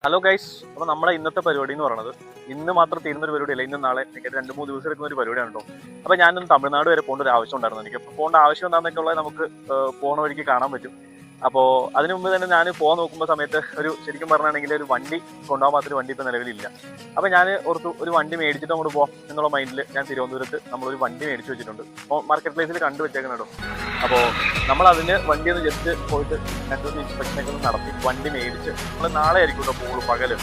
Hello guys, അപ്പോൾ നമ്മുടെ ഇന്നത്തെ പരിപാടി എന്ന് പറയുന്നത് ഇന്ന് മാത്രം തീരുന്ന ഒരു പരിപാടിയല്ല. ഇന്ന് നാളെ 2-3 ദിവസം എടുക്കുന്ന ഒരു പരിപാടിയാണ് കേട്ടോ. അപ്പോൾ ഞാനൊന്ന് തമിഴ്നാട് വരെ പോകേണ്ട ഒരു ആവശ്യം ഉണ്ടായിരുന്നു. എനിക്ക് അപ്പോൾ പോകേണ്ട ആവശ്യം എന്താണെന്നൊക്കെ ഉള്ളത് നമുക്ക് പോണ വഴിക്ക് കാണാൻ പറ്റും. അപ്പോൾ അതിന് മുമ്പ് തന്നെ ഞാൻ പോകാൻ നോക്കുമ്പോൾ സമയത്ത് ശരിക്കും പറഞ്ഞാണെങ്കിൽ ഒരു വണ്ടി കൊണ്ടുപോകാൻ മാത്രം വണ്ടി ഇപ്പോൾ നിലവിലില്ല. അപ്പോൾ ഞാൻ ഓർത്തു ഒരു വണ്ടി മേടിച്ചിട്ട് അങ്ങോട്ട് പോകാം എന്നുള്ള മൈൻഡിൽ ഞാൻ തിരുവനന്തപുരത്ത് നമ്മളൊരു വണ്ടി മേടിച്ച് വെച്ചിട്ടുണ്ട്. അപ്പോൾ മാർക്കറ്റ് പ്ലേസിൽ കണ്ടു വെച്ചേക്കണം കേട്ടോ. അപ്പോൾ നമ്മളതിന് വണ്ടി ഒന്ന് ജസ്റ്റ് പോയിട്ട് 2 ഇൻസ്പെക്ഷനൊക്കെ ഒന്ന് നടത്തി വണ്ടി മേടിച്ച് നമ്മൾ നാളെ ആയിരിക്കും കേട്ടോ പോകുള്ളൂ. പകല്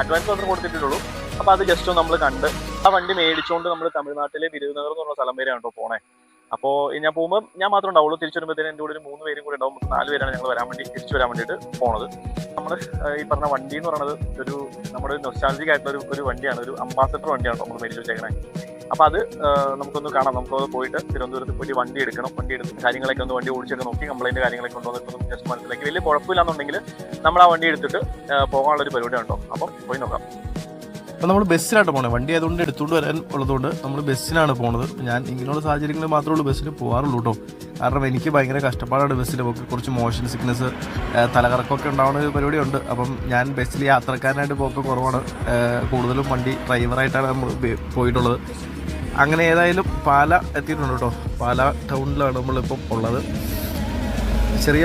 അഡ്വാൻസ് മാത്രം കൊടുത്തിട്ടുള്ളൂ. അപ്പോൾ അത് ജസ്റ്റ് ഒന്ന് നമ്മൾ കണ്ട് ആ വണ്ടി മേടിച്ചുകൊണ്ട് നമ്മൾ തമിഴ്നാട്ടിലെ വിരുതുനഗർ എന്ന് പറഞ്ഞ സ്ഥലം വരെയാണ് കേട്ടോ പോണേ. അപ്പോൾ ഞാൻ പോകുമ്പോൾ ഞാൻ മാത്രം ഉണ്ടാവുള്ളൂ. തിരിച്ചു വരുമ്പോഴത്തേനും എൻ്റെ കൂടെ ഒരു 3 പേരും കൂടെ ഉണ്ടാവും. 4 പേരാണ് ഞങ്ങൾ തിരിച്ചു വരാൻ വേണ്ടിയിട്ട് പോണത്. നമ്മൾ ഈ പറഞ്ഞ വണ്ടി എന്ന് പറയുന്നത് നമ്മുടെ നൊസ്റ്റാൾജിക് ആയിട്ടുള്ള ഒരു വണ്ടിയാണ്. ഒരു അംബാസഡർ വണ്ടിയാണ് നമ്മൾ മേടിച്ച് വെച്ചേക്കണേ. അപ്പോൾ അത് നമുക്കൊന്ന് കാണാം. നമുക്കത് പോയിട്ട് തിരുവനന്തപുരത്ത് പോയിട്ട് വണ്ടി എടുക്കണം. വണ്ടി എടുത്ത് കാര്യങ്ങളൊക്കെ ഒന്ന് വണ്ടി ഓടിച്ചൊക്കെ നോക്കി കംപ്ലൈൻറ്റ് കാര്യങ്ങളൊക്കെ കൊണ്ടുവന്നിട്ട് ജസ്റ്റ് മനസ്സിലാക്കി വലിയ കുഴപ്പമില്ലാന്നുണ്ടെങ്കിൽ നമ്മൾ ആ വണ്ടി എടുത്തിട്ട് പോകാനുള്ളൊരു പരിപാടിയാണ് കേട്ടോ. അപ്പം പോയി നോക്കാം. അപ്പോൾ നമ്മൾ ബസ്സിലായിട്ട് പോകണത്. വണ്ടി ആയതുകൊണ്ട് എടുത്തുകൊണ്ട് വരാൻ ഉള്ളതുകൊണ്ട് നമ്മൾ ബസ്സിലാണ് പോകുന്നത്. ഞാൻ ഇങ്ങനെയുള്ള സാഹചര്യങ്ങളിൽ മാത്രമേ ഉള്ളൂ ബസ്സിൽ പോകാറുള്ളൂ കേട്ടോ. കാരണം എനിക്ക് ഭയങ്കര കഷ്ടപ്പാടാണ് ബസ്സിൽ പോക്ക്. കുറച്ച് മോഷൻ സിക്നസ്, തലകറക്കമൊക്കെ ഉണ്ടാവുന്ന ഒരു പരിപാടിയുണ്ട്. അപ്പം ഞാൻ ബസ്സിൽ യാത്രക്കാരനായിട്ട് പോക്ക് കുറവാണ്. കൂടുതലും വണ്ടി ഡ്രൈവറായിട്ടാണ് നമ്മൾ പോയിട്ടുള്ളത്. അങ്ങനെ ഏതായാലും പാല എത്തിയിട്ടുണ്ട് കേട്ടോ. പാല ടൗണിലാണ് നമ്മളിപ്പം ഉള്ളത്. ചെറിയ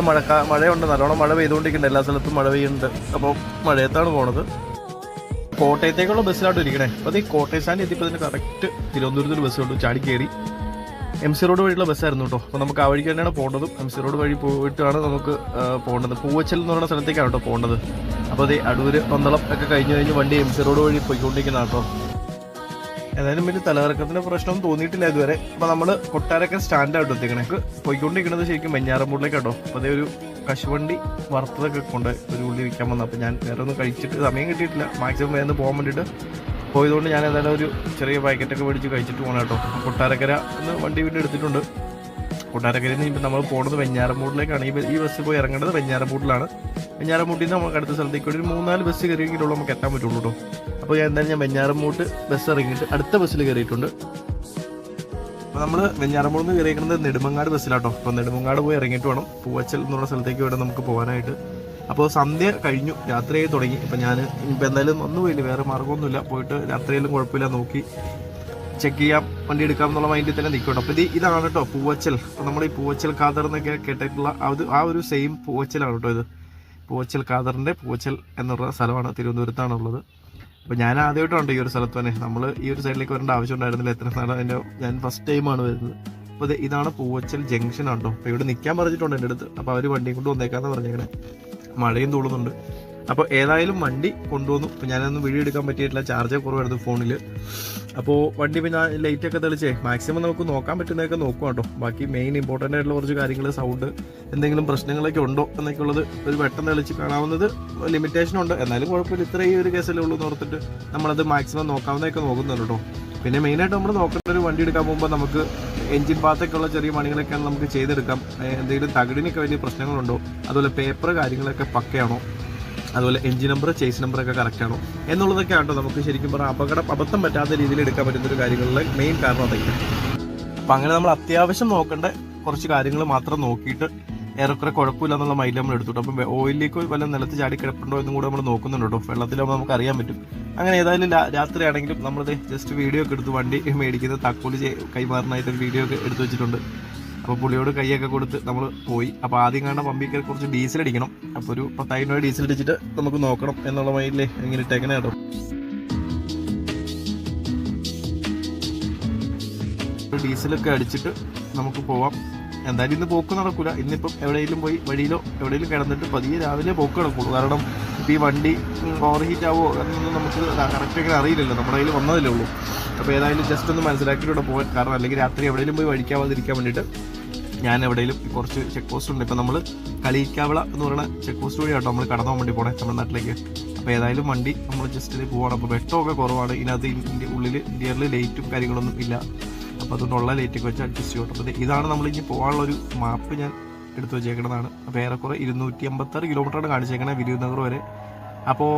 മഴയുണ്ട്, നല്ലോണം മഴ പെയ്തുകൊണ്ടിരിക്കുന്നുണ്ട്. എല്ലാ സ്ഥലത്തും മഴ പെയ്യുന്നുണ്ട്. അപ്പോൾ മഴയത്താണ് പോണത്. കോട്ടയത്തേക്കുള്ള ബസ്സിലായിട്ട് ഇരിക്കണേ. അപ്പോൾ ഈ കോട്ടയം സ്റ്റാൻഡ് എത്തിയപ്പോൾ ഇതിന് കറക്റ്റ് തിരുവനന്തപുരത്തൊരു ബസ് കൊണ്ട് ചാടി കയറി MC റോഡ് വഴിയുള്ള ബസ്സായിരുന്നു കേട്ടോ. അപ്പോൾ നമുക്ക് ആ വഴിക്ക് തന്നെയാണ് പോകേണ്ടത്. MC റോഡ് വഴി പോയിട്ടാണ് നമുക്ക് പോകേണ്ടത്. പൂവച്ചൽ എന്ന് പറയുന്ന സ്ഥലത്തേക്കാണ് കേട്ടോ പോകേണ്ടത്. അപ്പോൾ അത് അടൂര് പന്തളം ഒക്കെ കഴിഞ്ഞ് വണ്ടി MC റോഡ് വഴി പോയിക്കൊണ്ടിരിക്കുന്നതാണ് കേട്ടോ. ഏതായാലും വലിയ തലകറക്കത്തിൻ്റെ പ്രശ്നമൊന്നും തോന്നിയിട്ടില്ല ഇതുവരെ. അപ്പോൾ നമ്മൾ കൊട്ടാരക്കര സ്റ്റാൻഡായിട്ട് എത്തിക്കണേ. പോയിക്കൊണ്ടിരിക്കുന്നത് ശരിക്കും വെഞ്ഞാറമൂടിലേക്ക് കേട്ടോ. അപ്പോൾ അതേ ഒരു കശുവണ്ടി വറുത്തതൊക്കെ കൊണ്ട് ഒരു ഉള്ളി വിൽക്കാൻ വന്നു. അപ്പോൾ ഞാൻ വേറെ ഒന്നും കഴിച്ചിട്ട് സമയം കിട്ടിയിട്ടില്ല. മാക്സിമം വേഗം പോകാൻ വേണ്ടിയിട്ട് പോയതുകൊണ്ട് ഞാൻ ഏതായാലും ഒരു ചെറിയ പാക്കറ്റൊക്കെ മേടിച്ച് കഴിച്ചിട്ട് പോകണം കേട്ടോ. കൊട്ടാരക്കര എന്ന് വണ്ടി വീണ്ടും എടുത്തിട്ടുണ്ട്. കൊട്ടാരക്കരയിൽ നിന്ന് ഇപ്പം നമ്മൾ പോകുന്നത് വെഞ്ഞാറമൂടിലേക്കാണ്. ഈ ബസ് പോയി ഇറങ്ങേണ്ടത് വെഞ്ഞാറമൂട്ടിലാണ്. വെഞ്ഞാറമൂട്ടിൽ നിന്ന് നമുക്ക് അടുത്ത സ്ഥലത്തേക്ക് ഒരു 3-4 ബസ് കയറിയെങ്കിലുള്ള നമുക്ക് എത്താൻ പറ്റുള്ളൂ കേട്ടോ. അപ്പോൾ ഞാൻ വെഞ്ഞാറമൂട്ട് ബസ് ഇറങ്ങിയിട്ട് അടുത്ത ബസ്സിൽ കയറിയിട്ടുണ്ട്. അപ്പോൾ നമ്മൾ വെഞ്ഞാറമൂട് നിന്ന് കയറിയിരിക്കുന്നത് നെടുമങ്ങാട് ബസ്സിലാട്ടോ. അപ്പോൾ നെടുമങ്ങാട് പോയി ഇറങ്ങിയിട്ട് വേണം പൂവച്ചൽ എന്നുള്ള സ്ഥലത്തേക്ക് വേണം നമുക്ക് പോകാനായിട്ട്. അപ്പോൾ സന്ധ്യ കഴിഞ്ഞു, രാത്രിയായി തുടങ്ങി. അപ്പോൾ ഞാൻ ഇപ്പോൾ എന്തായാലും ഒന്നും പോയില്ല, വേറെ മാർഗ്ഗമൊന്നുമില്ല. പോയിട്ട് രാത്രിയിലും കുഴപ്പമില്ല, നോക്കി ചെക്ക് ചെയ്യാം, വണ്ടി എടുക്കാം എന്നുള്ള മൈൻഡിൽ തന്നെ നിൽക്കട്ടോ. അപ്പോൾ ഇതാണ് കേട്ടോ പൂവച്ചൽ. അപ്പോൾ നമ്മുടെ ഈ പൂവച്ചൽ ഖാദർ എന്നൊക്കെ കേട്ടിട്ടുള്ള ആ ഒരു സെയിം പൂവച്ചലാണ് കേട്ടോ ഇത്. പൂവച്ചൽ ഖാദറിൻ്റെ പൂവച്ചൽ എന്നുള്ള സ്ഥലമാണ്, തിരുവനന്തപുരത്താണുള്ളത്. അപ്പോൾ ഞാൻ ആദ്യമായിട്ടുണ്ട് ഈ ഒരു സ്ഥലത്ത് തന്നെ. നമ്മൾ ഈ ഒരു സൈഡിലേക്ക് വരേണ്ട ആവശ്യം ഉണ്ടായിരുന്നില്ല. എത്ര നാളെ ഞാൻ ഫസ്റ്റ് ടൈമാണ് വരുന്നത്. അപ്പോൾ ഇതാണ് പൂവച്ചൽ ജംഗ്ഷൻ ആണോ. അപ്പോൾ ഇവിടെ നിൽക്കാൻ പറഞ്ഞിട്ടുണ്ട് എൻ്റെ അടുത്ത്. അപ്പോൾ അവർ വണ്ടിയും കൊണ്ട് വന്നേക്കാന്ന് പറഞ്ഞേക്കണേ. മഴയും തൂളുന്നുണ്ട്. അപ്പോൾ ഏതായാലും വണ്ടി കൊണ്ടുവന്നു. അപ്പോൾ ഞാനൊന്നും വീഡിയോ എടുക്കാൻ പറ്റിയിട്ടില്ല, ചാർജ് കുറവായിരുന്നു ഫോണിൽ. അപ്പോൾ വണ്ടി പിന്നെ ലൈറ്റൊക്കെ തെളിച്ചേ മാക്സിമം നമുക്ക് നോക്കാൻ പറ്റുന്നതൊക്കെ നോക്കുക കേട്ടോ. ബാക്കി മെയിൻ ഇമ്പോർട്ടൻ്റ് ആയിട്ടുള്ള കുറച്ച് കാര്യങ്ങൾ, സൗണ്ട് എന്തെങ്കിലും പ്രശ്നങ്ങളൊക്കെ ഉണ്ടോ എന്നൊക്കെ ഉള്ളത് ഒരു പെട്ടെന്ന് തെളിച്ച് കാണാവുന്നത് ലിമിറ്റേഷൻ ഉണ്ട്. എന്നാലും കുഴപ്പമില്ല, ഇത്രയും ഒരു കേസല്ലേ ഉള്ളൂ എന്ന് ഓർത്തിട്ട് നമ്മളത് മാക്സിമം നോക്കാവുന്നതൊക്കെ നോക്കുന്നുണ്ട് കേട്ടോ. പിന്നെ മെയിനായിട്ട് നമ്മൾ നോക്കേണ്ട ഒരു വണ്ടി എടുക്കാൻ പോകുമ്പോൾ നമുക്ക് എൻജിൻ ഭാഗത്തൊക്കെയുള്ള ചെറിയ പണികളൊക്കെയാണ് നമുക്ക് ചെയ്തെടുക്കാം. എന്തെങ്കിലും തകിടിനൊക്കെ വലിയ പ്രശ്നങ്ങളുണ്ടോ, അതുപോലെ പേപ്പർ കാര്യങ്ങളൊക്കെ പക്കയാണോ, അതുപോലെ എൻജിൻ നമ്പർ, ചേസ് നമ്പറൊക്കെ കറക്റ്റ് ആണോ എന്നുള്ളതൊക്കെ ആണോ നമുക്ക് ശരിക്കും പറഞ്ഞാൽ അബദ്ധം പറ്റാത്ത രീതിയിൽ എടുക്കാൻ പറ്റുന്നൊരു കാര്യങ്ങളിലെ മെയിൻ കാരണം അതൊക്കെ. അപ്പം അങ്ങനെ നമ്മൾ അത്യാവശ്യം നോക്കേണ്ട കുറച്ച് കാര്യങ്ങൾ മാത്രം നോക്കിയിട്ട് ഏറെക്കുറെ കുഴപ്പമില്ല എന്നുള്ള മൈൻഡ് നമ്മൾ എടുത്തിട്ടു. അപ്പം ഓയിലേക്ക് വല്ല നിലത്ത് ചാടി കിടപ്പുണ്ടോ എന്നും കൂടെ നമ്മൾ നോക്കുന്നുണ്ട് കേട്ടോ. വെള്ളത്തിലാകുമ്പോൾ നമുക്ക് അറിയാൻ പറ്റും. അങ്ങനെ ഏതായാലും രാത്രിയാണെങ്കിലും നമ്മളത് ജസ്റ്റ് വീഡിയോ ഒക്കെ എടുത്ത് വണ്ടി മേടിക്കുന്ന താക്കോല് കൈമാറാനായിട്ടൊരു വീഡിയോ ഒക്കെ എടുത്ത് വെച്ചിട്ടുണ്ട്. അപ്പോൾ പുള്ളിയോട് കൈയൊക്കെ കൊടുത്ത് നമ്മൾ പോയി. അപ്പോൾ ആദ്യം കാണാൻ പമ്പിക്ക് കുറച്ച് ഡീസൽ അടിക്കണം. അപ്പോൾ ഒരു 10,000 രൂപ ഡീസൽ അടിച്ചിട്ട് നമുക്ക് നോക്കണം എന്നുള്ള മൈൻഡിലേ ഇങ്ങനെ ഇട്ടേക്കണേ കേട്ടോ. ഡീസലൊക്കെ അടിച്ചിട്ട് നമുക്ക് പോവാം. എന്തായാലും ഇന്ന് പോക്ക് നടക്കില്ല. ഇന്നിപ്പം എവിടെയെങ്കിലും പോയി വഴിയിലോ എവിടെയെങ്കിലും കിടന്നിട്ട് പതിയെ രാവിലെ പോക്ക് നടക്കുള്ളൂ. കാരണം ഇപ്പോൾ ഈ വണ്ടി ഓവർ ഹീറ്റ് ആവുമോ എന്നൊന്നും നമുക്ക് കറക്റ്റ് അങ്ങനെ അറിയില്ലല്ലോ, നമ്മുടെ കയ്യിൽ വന്നതല്ലേ ഉള്ളൂ. അപ്പോൾ ഏതായാലും ജസ്റ്റ് ഒന്ന് മനസ്സിലാക്കിയിട്ടൂടെ പോകാൻ. കാരണം അല്ലെങ്കിൽ രാത്രി എവിടെയെങ്കിലും പോയി വഴിക്കാവാതിരിക്കാൻ വേണ്ടിയിട്ട് ഞാൻ എവിടെയെങ്കിലും കുറച്ച് ചെക്ക് പോസ്റ്റ് ഉണ്ട്. ഇപ്പോൾ നമ്മൾ കളിക്കാവിള എന്ന് പറയുന്ന ചെക്ക് പോസ്റ്റ് വഴിയാട്ടോ നമ്മൾ കടന്നു പോകാൻ വേണ്ടി പോകണേ തമിഴ്നാട്ടിലേക്ക്. അപ്പോൾ ഏതായാലും വണ്ടി നമ്മൾ ജസ്റ്റ് പോകണം. അപ്പോൾ വെട്ടമൊക്കെ കുറവാണ് ഇതിനകത്ത്. ഇന്ത്യയിൽ ലൈറ്റും കാര്യങ്ങളൊന്നും ഇല്ല. അപ്പോൾ അതുകൊണ്ടുള്ള ലൈറ്റൊക്കെ വെച്ച് അഡ്ജസ്റ്റ് ചെയ്യണം. അപ്പോൾ ഇതാണ് നമ്മളിനി പോകാനുള്ളൊരു മാപ്പ് ഞാൻ എടുത്തു വെച്ചേക്കുന്നതാണ്. അപ്പോൾ ഏറെക്കുറെ 256 കിലോമീറ്ററാണ് കാണിച്ചേക്കണേ വിരുതുനഗർ വരെ. അപ്പോൾ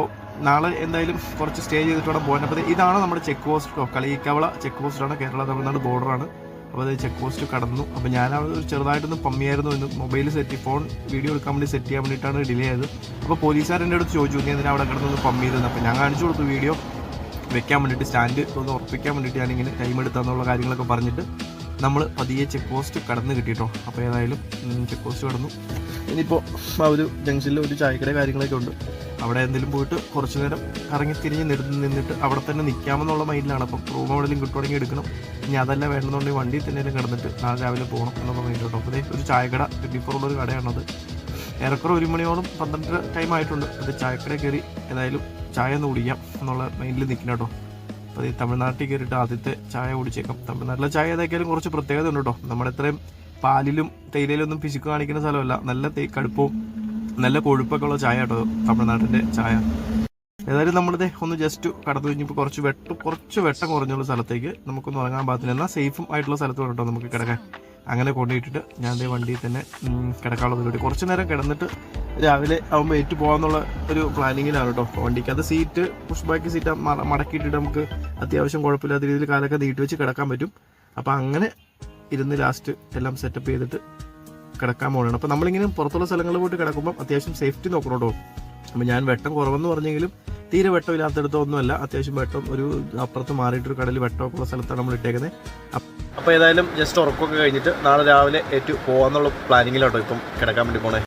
നാളെ എന്തായാലും കുറച്ച് സ്റ്റേ ചെയ്തിട്ട് വേണം പോകാൻ. അപ്പോൾ ഇതാണ് നമ്മുടെ ചെക്ക് പോസ്റ്റ് കേട്ടോ. കളിയിക്കാവിള ചെക്ക് പോസ്റ്റാണ്, കേരള തമിഴ്നാട് ബോർഡറാണ്. അപ്പോൾ അത് ചെക്ക് പോസ്റ്റ് കടന്നു. അപ്പോൾ ഞാൻ അവിടെ ചെറുതായിട്ടൊന്ന് പമ്മിയായിരുന്നു എന്ന് മൊബൈൽ ഫോൺ വീഡിയോ എടുക്കാൻ വേണ്ടി സെറ്റ് ചെയ്യാൻ വേണ്ടിയിട്ടാണ് ഡിലേ ആയത്. അപ്പോൾ പോലീസുകാർ എൻ്റെ അടുത്ത് ചോദിച്ചു നീ എന്തിനാ അവിടെ കിടന്നൊന്ന് പമ്മി ചെയ്തത്. അപ്പോൾ ഞാൻ കാണിച്ചു കൊടുത്തു വീഡിയോ വെക്കാൻ വേണ്ടിയിട്ട്, സ്റ്റാൻഡ് ഒന്ന് ഉറപ്പിക്കാൻ വേണ്ടിയിട്ട് ഞാനിങ്ങനെ ടൈം എടുത്താന്നുള്ള കാര്യങ്ങളൊക്കെ പറഞ്ഞിട്ട് നമ്മൾ പതിയെ ചെക്ക് പോസ്റ്റ് കടന്ന് കിട്ടിയിട്ടോ. അപ്പോൾ ഏതായാലും ചെക്ക് പോസ്റ്റ് കടന്നു. ഇനിയിപ്പോൾ ആ ഒരു ജംഗ്ഷനിൽ ഒരു ചായക്കട കാര്യങ്ങളൊക്കെ ഉണ്ട്, അവിടെ എന്തെങ്കിലും പോയിട്ട് കുറച്ച് നേരം ഇറങ്ങി തിരിഞ്ഞ് നിന്നിട്ട് അവിടെ തന്നെ നിൽക്കാമെന്നുള്ള മൈൻഡിലാണ്. അപ്പം റൂം എവിടെയെങ്കിലും കിട്ടുവാണെങ്കിൽ എടുക്കണം, ഇനി അതല്ല വേണമെന്നുണ്ടെങ്കിൽ വണ്ടിയിൽ തന്നെ കിടന്നിട്ട് നാളെ രാവിലെ പോകണം എന്നുള്ള മൈൻഡ് കേട്ടോ. അപ്പോൾ ഒരു ചായക്കട 24 ഉള്ളൊരു കടയാണത്. ഏറെക്കുറെ 1 മണിയോളം 12 ടൈം ആയിട്ടുണ്ട്. അത് ചായക്കട കയറി ഏതായാലും ചായ ഒന്ന് കുടിക്കാം എന്നുള്ള മൈൻഡിൽ നിൽക്കണം കേട്ടോ. അപ്പോൾ ഈ തമിഴ്നാട്ടിൽ കയറിയിട്ട് ആദ്യത്തെ ചായ കുടിച്ചേക്കാം. തമിഴ്നാട്ടിലെ ചായ ഏതായാലും കുറച്ച് പ്രത്യേകത ഉണ്ട് കേട്ടോ. നമ്മുടെ ഇത്രയും പാലിലും തേയിലയിലൊന്നും പിശുക്ക് കാണിക്കുന്ന സ്ഥലമല്ല, നല്ല കടുപ്പവും നല്ല കൊഴുപ്പൊക്കെ ഉള്ള ചായ കേട്ടോ തമിഴ്നാട്ടിൻ്റെ ചായ. ഏതായാലും നമ്മളിത് ഒന്ന് ജസ്റ്റ് കടന്നു കഴിഞ്ഞപ്പോൾ കുറച്ച് വെട്ടം കുറഞ്ഞുള്ള സ്ഥലത്തേക്ക് നമുക്കൊന്ന് ഉറങ്ങാൻ പാകത്തിന്, എന്നാൽ സേഫും ആയിട്ടുള്ള സ്ഥലത്ത് വേണം കേട്ടോ നമുക്ക് കിടക്കാൻ. അങ്ങനെ കൊണ്ടുപോയിട്ടിട്ട് ഞാൻ ദേ വണ്ടിയിൽ തന്നെ കിടക്കാനുള്ള പരിപാടി. കുറച്ച് നേരം കിടന്നിട്ട് രാവിലെ ആകുമ്പോൾ ഏറ്റു പോകാമെന്നുള്ള ഒരു പ്ലാനിങ്ങിലാണ് കേട്ടോ. വണ്ടിക്ക് അത് സീറ്റ് പുഷ് ബാക്ക് സീറ്റ് മടക്കിയിട്ടിട്ട് നമുക്ക് അത്യാവശ്യം കുഴപ്പമില്ലാത്ത രീതിയിൽ കാലൊക്കെ നീട്ടി വെച്ച് കിടക്കാൻ പറ്റും. അപ്പോൾ അങ്ങനെ ഇരുന്ന് ലാസ്റ്റ് എല്ലാം സെറ്റപ്പ് ചെയ്തിട്ട് കിടക്കാൻ പോകണം. അപ്പോൾ നമ്മളിങ്ങനെ പുറത്തുള്ള സ്ഥലങ്ങളിൽ പോയിട്ട് കിടക്കുമ്പോൾ അത്യാവശ്യം സേഫ്റ്റി നോക്കണം കേട്ടോ. അപ്പോൾ ഞാൻ വെട്ടം കുറവെന്ന് പറഞ്ഞെങ്കിലും തീരെ വെട്ടമില്ലാത്തടത്തൊന്നുമല്ല, അത്യാവശ്യം വെട്ടം ഒരു അപ്പുറത്ത് മാറിയിട്ടൊരു കടലിൽ വെട്ടമൊക്കെ ഉള്ള സ്ഥലത്താണ് നമ്മൾ ഇട്ടേക്കുന്നത്. അപ്പോൾ ഏതായാലും ജസ്റ്റ് ഉറക്കമൊക്കെ കഴിഞ്ഞിട്ട് നാളെ രാവിലെ പോകാമെന്നുള്ള പ്ലാനിങ്ങിലാട്ടോ ഇപ്പം കിടക്കാൻ വേണ്ടി പോണേ.